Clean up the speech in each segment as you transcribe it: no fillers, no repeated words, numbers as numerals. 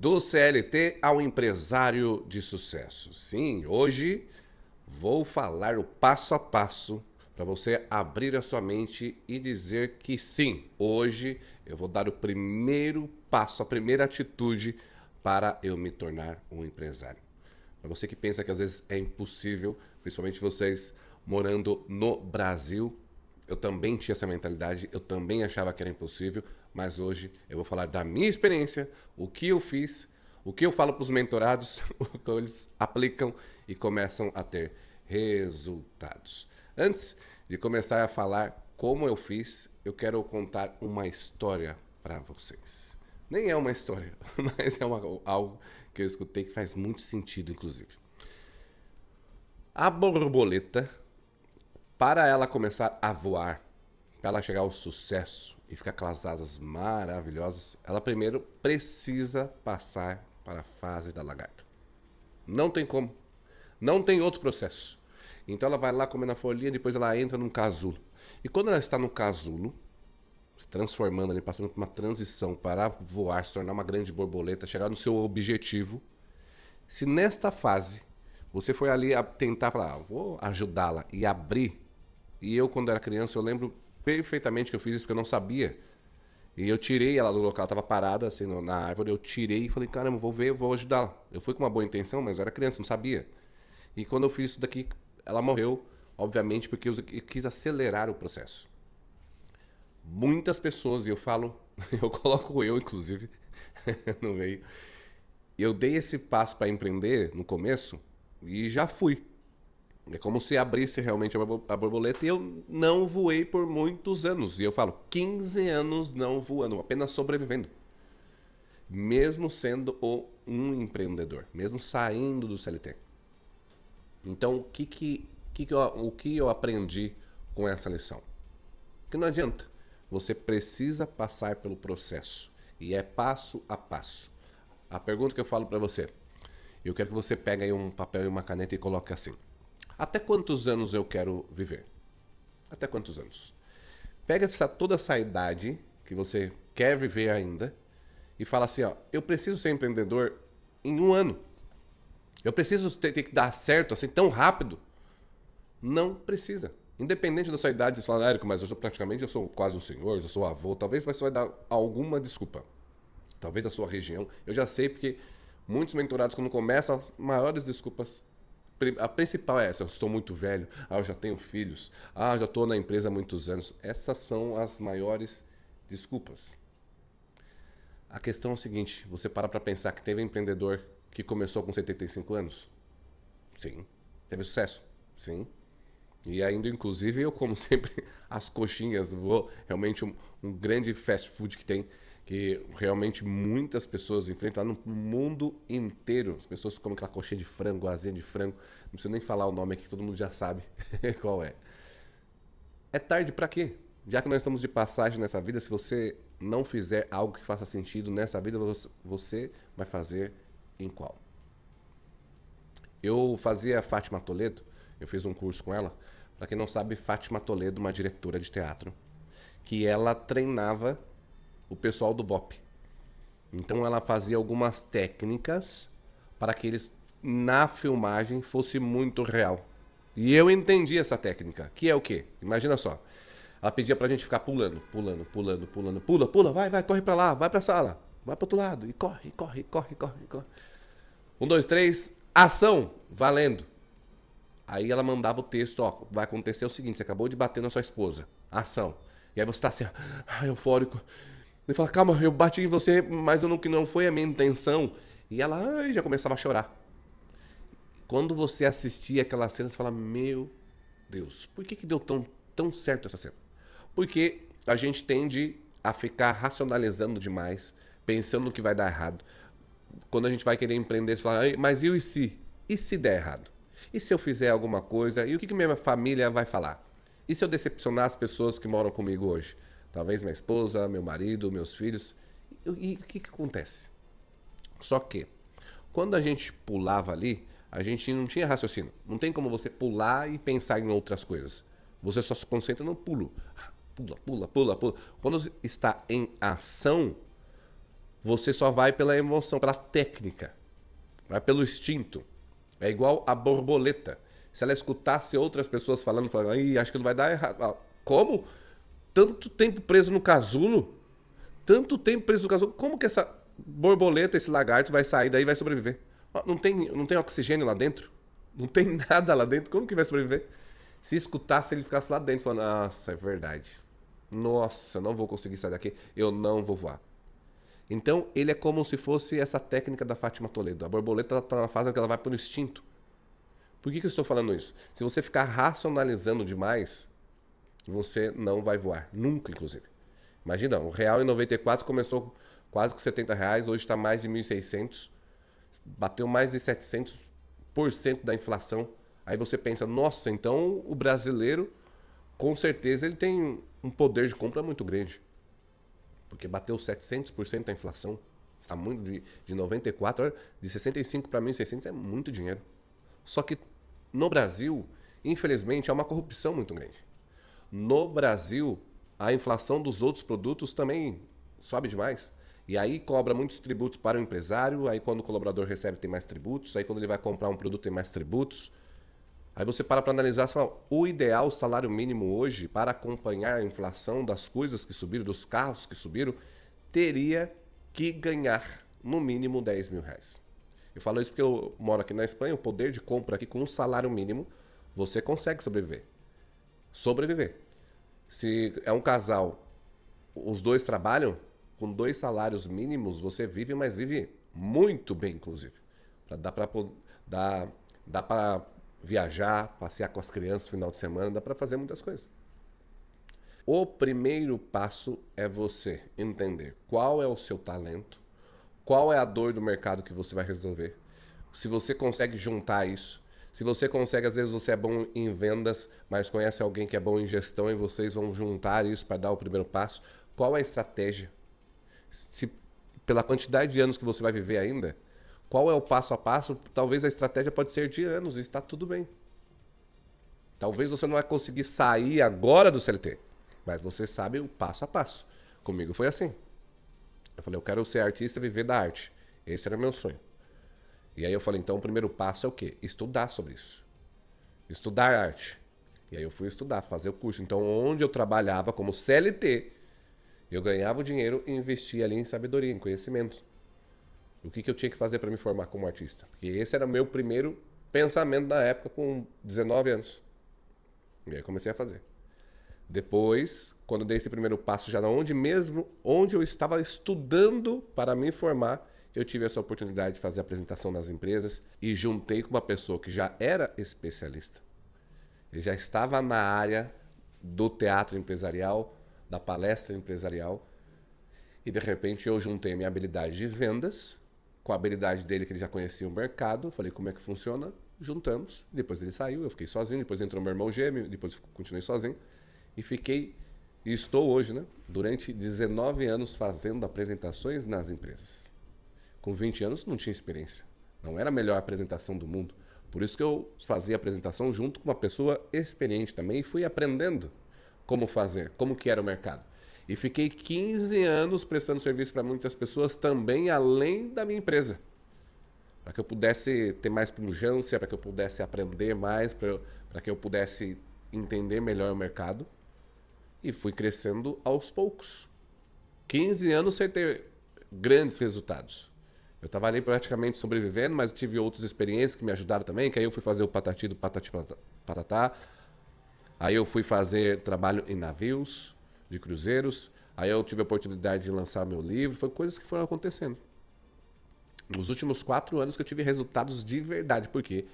Do CLT ao empresário de sucesso. Sim, hoje vou falar o passo a passo para você abrir a sua mente e dizer que sim, hoje eu vou dar o primeiro passo, a primeira atitude para eu me tornar um empresário. Para você que pensa que às vezes é impossível, principalmente vocês morando no Brasil, eu também tinha essa mentalidade, eu também achava que era impossível, mas hoje eu vou falar da minha experiência, o que eu fiz, o que eu falo para os mentorados, o que eles aplicam e começam a ter resultados. Antes de começar a falar como eu fiz, eu quero contar uma história para vocês. Nem é uma história, mas é algo que eu escutei que faz muito sentido, inclusive. A borboleta, para ela começar a voar, para ela chegar ao sucesso e ficar aquelas asas maravilhosas, ela primeiro precisa passar para a fase da lagarta. Não tem como. Não tem outro processo. Então ela vai lá comendo a folhinha, depois ela entra num casulo. E quando ela está no casulo, se transformando ali, passando por uma transição para voar, se tornar uma grande borboleta, chegar no seu objetivo, se nesta fase você foi ali a tentar falar, vou ajudá-la e abrir. E eu, quando era criança, eu lembro perfeitamente que eu fiz isso porque eu não sabia. E eu tirei ela do local, ela estava parada assim na árvore, eu tirei e falei, caramba, vou ver, eu vou ajudá-la. Eu fui com uma boa intenção, mas eu era criança, não sabia. E quando eu fiz isso daqui, ela morreu, obviamente, porque eu quis acelerar o processo. Muitas pessoas, e eu falo, eu coloco eu, inclusive, no meio. Eu dei esse passo para empreender no começo e já fui. É como se abrisse realmente a borboleta e eu não voei por muitos anos. E eu falo, 15 anos não voando, apenas sobrevivendo. Mesmo sendo um empreendedor, mesmo saindo do CLT. Então, o que eu aprendi com essa lição? Que não adianta. Você precisa passar pelo processo. E é passo a passo. A pergunta que eu falo para você, eu quero que você pegue aí um papel e uma caneta e coloque assim. Até quantos anos eu quero viver? Até quantos anos? Pega toda essa idade que você quer viver ainda e fala assim, ó, eu preciso ser empreendedor em 1 ano. Eu preciso ter que dar certo assim tão rápido? Não precisa. Independente da sua idade, você fala, Érico, mas eu sou quase um senhor, eu sou avô, talvez você vai dar alguma desculpa. Talvez da sua região. Eu já sei porque muitos mentorados, quando começam, as maiores desculpas, a principal é essa, eu estou muito velho, eu já tenho filhos, eu já estou na empresa há muitos anos. Essas são as maiores desculpas. A questão é o seguinte, você para pensar que teve um empreendedor que começou com 75 anos? Sim. Teve sucesso? Sim. E ainda, inclusive, eu como sempre as coxinhas, vou realmente um grande fast food que tem, que realmente muitas pessoas enfrentam no mundo inteiro. As pessoas comem aquela coxinha de frango, asinha de frango, não preciso nem falar o nome aqui, todo mundo já sabe qual é. É tarde pra quê? Já que nós estamos de passagem nessa vida, se você não fizer algo que faça sentido nessa vida, você vai fazer em qual? Eu fazia Fátima Toledo, eu fiz um curso com ela. Para quem não sabe, Fátima Toledo, uma diretora de teatro, que ela treinava o pessoal do BOPE. Então ela fazia algumas técnicas para que eles, na filmagem, fosse muito real. E eu entendi essa técnica, que é o quê? Imagina só. Ela pedia pra gente ficar pulando. Pula, vai, corre pra lá, vai pra sala, vai pro outro lado, e corre. 1, 2, 3, ação, valendo. Aí ela mandava o texto, ó, vai acontecer o seguinte, você acabou de bater na sua esposa, ação. E aí você tá assim, eufórico. Ele fala, calma, eu bati em você, mas não foi a minha intenção. E ela já começava a chorar. Quando você assistia aquela cena, você fala, meu Deus, por que deu tão certo essa cena? Porque a gente tende a ficar racionalizando demais, pensando no que vai dar errado. Quando a gente vai querer empreender, você fala, mas e se? E se der errado? E se eu fizer alguma coisa? E o que minha família vai falar? E se eu decepcionar as pessoas que moram comigo hoje? Talvez minha esposa, meu marido, meus filhos. E o que acontece? Só que, quando a gente pulava ali, a gente não tinha raciocínio. Não tem como você pular e pensar em outras coisas. Você só se concentra no pulo. Pula. Quando está em ação, você só vai pela emoção, pela técnica, vai pelo instinto. É igual a borboleta. Se ela escutasse outras pessoas falando, ih, acho que não vai dar errado. Como? Tanto tempo preso no casulo? Tanto tempo preso no casulo? Como que essa borboleta, esse lagarto vai sair daí e vai sobreviver? Não tem oxigênio lá dentro? Não tem nada lá dentro? Como que vai sobreviver? Se escutasse, ele ficasse lá dentro falando, nossa, é verdade. Nossa, eu não vou conseguir sair daqui, eu não vou voar. Então, ele é como se fosse essa técnica da Fátima Toledo. A borboleta está na fase que ela vai pelo instinto. Por que eu estou falando isso? Se você ficar racionalizando demais, você não vai voar. Nunca, inclusive. Imagina, o real em 94 começou quase com R$ 70, hoje está mais de 1.600. Bateu mais de 700% da inflação. Aí você pensa, nossa, então o brasileiro, com certeza, ele tem um poder de compra muito grande. Porque bateu 700% da inflação. Está muito de 94, de 65 para 1.600 é muito dinheiro. Só que no Brasil, infelizmente, há uma corrupção muito grande. No Brasil, a inflação dos outros produtos também sobe demais. E aí cobra muitos tributos para o empresário, aí quando o colaborador recebe tem mais tributos, aí quando ele vai comprar um produto tem mais tributos. Aí você para analisar e fala, o ideal, o salário mínimo hoje, para acompanhar a inflação das coisas que subiram, dos carros que subiram, teria que ganhar no mínimo R$ 10.000. Eu falo isso porque eu moro aqui na Espanha, o poder de compra aqui com um salário mínimo, você consegue sobreviver. Sobreviver. Se é um casal, os dois trabalham, com 2 salários mínimos você vive, mas vive muito bem, inclusive. Dá para viajar, passear com as crianças no final de semana, dá para fazer muitas coisas. O primeiro passo é você entender qual é o seu talento, qual é a dor do mercado que você vai resolver. Se você consegue juntar isso, se você consegue, às vezes você é bom em vendas, mas conhece alguém que é bom em gestão e vocês vão juntar isso para dar o primeiro passo. Qual é a estratégia? Se pela quantidade de anos que você vai viver ainda, qual é o passo a passo? Talvez a estratégia pode ser de anos e está tudo bem. Talvez você não vai conseguir sair agora do CLT, mas você sabe o passo a passo. Comigo foi assim. Eu falei, eu quero ser artista e viver da arte. Esse era o meu sonho. E aí eu falei, então o primeiro passo é o quê? Estudar sobre isso. Estudar arte. E aí eu fui estudar, fazer o curso. Então onde eu trabalhava como CLT, eu ganhava o dinheiro e investia ali em sabedoria, em conhecimento. O que eu tinha que fazer para me formar como artista? Porque esse era o meu primeiro pensamento na época, com 19 anos. E aí comecei a fazer. Depois, quando eu dei esse primeiro passo, já onde eu estava estudando para me formar, eu tive essa oportunidade de fazer a apresentação nas empresas e juntei com uma pessoa que já era especialista. Ele já estava na área do teatro empresarial, da palestra empresarial, e de repente eu juntei minha habilidade de vendas com a habilidade dele, que ele já conhecia o mercado. Falei, como é que funciona? Juntamos. Depois ele saiu, eu fiquei sozinho. Depois entrou meu irmão gêmeo, depois continuei sozinho. E estou hoje, né? Durante 19 anos fazendo apresentações nas empresas. Com 20 anos não tinha experiência. Não era a melhor apresentação do mundo. Por isso que eu fazia a apresentação junto com uma pessoa experiente também e fui aprendendo como fazer, como que era o mercado. E fiquei 15 anos prestando serviço para muitas pessoas também, além da minha empresa. Para que eu pudesse ter mais pujança, para que eu pudesse aprender mais, para que eu pudesse entender melhor o mercado. E fui crescendo aos poucos. 15 anos sem ter grandes resultados. Eu estava ali praticamente sobrevivendo, mas tive outras experiências que me ajudaram também, que aí eu fui fazer o Patati do Patati Patatá. Aí eu fui fazer trabalho em navios, de cruzeiros. Aí eu tive a oportunidade de lançar meu livro. Foi coisas que foram acontecendo. Nos últimos 4 anos que eu tive resultados de verdade. Porque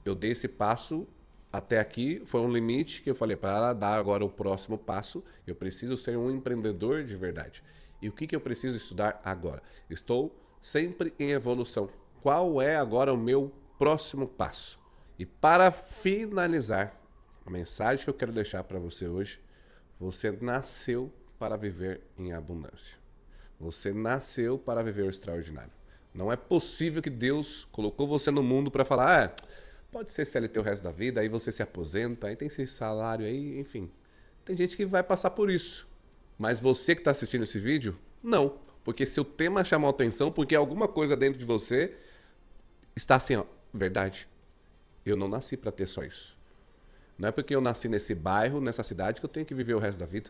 eu dei esse passo até aqui. Foi um limite que eu falei, para dar agora o próximo passo, eu preciso ser um empreendedor de verdade. E o que eu preciso estudar agora? Estou sempre em evolução. Qual é agora o meu próximo passo? E para finalizar, a mensagem que eu quero deixar para você hoje: você nasceu para viver em abundância. Você nasceu para viver o extraordinário. Não é possível que Deus colocou você no mundo para falar, pode ser CLT o resto da vida, aí você se aposenta, aí tem esse salário aí, enfim. Tem gente que vai passar por isso. Mas você que está assistindo esse vídeo, não. Porque se o tema chamou atenção, porque alguma coisa dentro de você está assim, ó, verdade. Eu não nasci para ter só isso. Não é porque eu nasci nesse bairro, nessa cidade, que eu tenho que viver o resto da vida.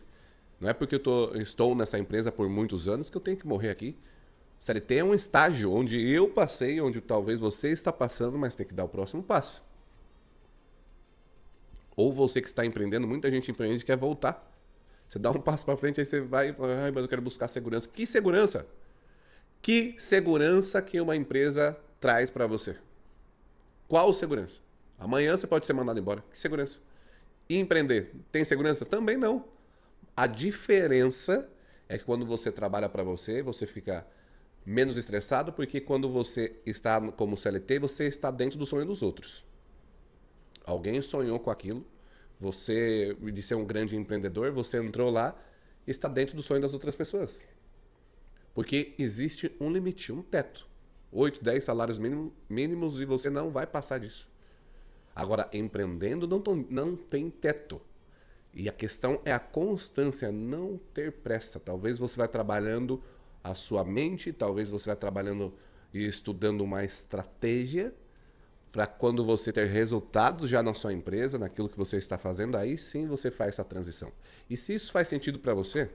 Não é porque estou nessa empresa por muitos anos que eu tenho que morrer aqui. CLT é um estágio onde eu passei, onde talvez você está passando, mas tem que dar o próximo passo. Ou você que está empreendendo, muita gente empreende e quer voltar. Você dá um passo para frente, aí você vai e fala, mas eu quero buscar segurança. Que segurança? Que segurança que uma empresa traz para você? Qual segurança? Amanhã você pode ser mandado embora. Que segurança? E empreender, tem segurança? Também não. A diferença é que quando você trabalha para você, você fica menos estressado, porque quando você está como CLT, você está dentro do sonho dos outros. Alguém sonhou com aquilo, você, de ser um grande empreendedor, você entrou lá e está dentro do sonho das outras pessoas. Porque existe um limite, um teto. 8, 10 salários mínimos e você não vai passar disso. Agora, empreendendo não tem teto. E a questão é a constância, não ter pressa. Talvez você vai trabalhando a sua mente, talvez você vai trabalhando e estudando uma estratégia para quando você ter resultados já na sua empresa, naquilo que você está fazendo, aí sim você faz essa transição. E se isso faz sentido para você,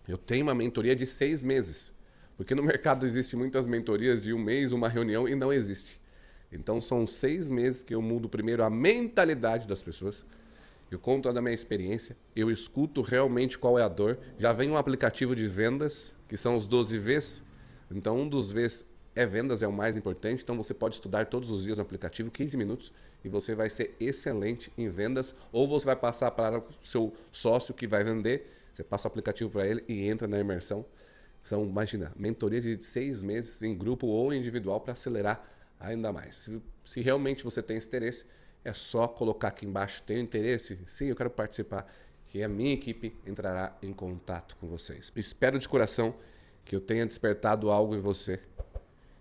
eu tenho uma mentoria de 6 meses. Porque no mercado existe muitas mentorias de 1 mês, uma reunião, e não existe. Então são 6 meses que eu mudo primeiro a mentalidade das pessoas. Eu conto da minha experiência, eu escuto realmente qual é a dor. Já vem um aplicativo de vendas, que são os 12 Vs. Então um dos Vs é vendas, é o mais importante. Então você pode estudar todos os dias no aplicativo, 15 minutos, e você vai ser excelente em vendas. Ou você vai passar para o seu sócio que vai vender, você passa o aplicativo para ele e entra na imersão. São, imagina, mentoria de 6 meses em grupo ou individual para acelerar ainda mais. Se realmente você tem esse interesse, é só colocar aqui embaixo, tem interesse? Sim, eu quero participar, que a minha equipe entrará em contato com vocês. Espero de coração que eu tenha despertado algo em você,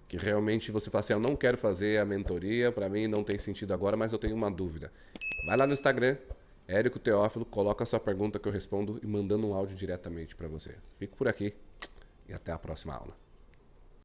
que realmente você fala assim, eu não quero fazer a mentoria, para mim não tem sentido agora, mas eu tenho uma dúvida. Vai lá no Instagram, Érico Teófilo, coloca a sua pergunta que eu respondo e mandando um áudio diretamente para você. Fico por aqui e até a próxima aula.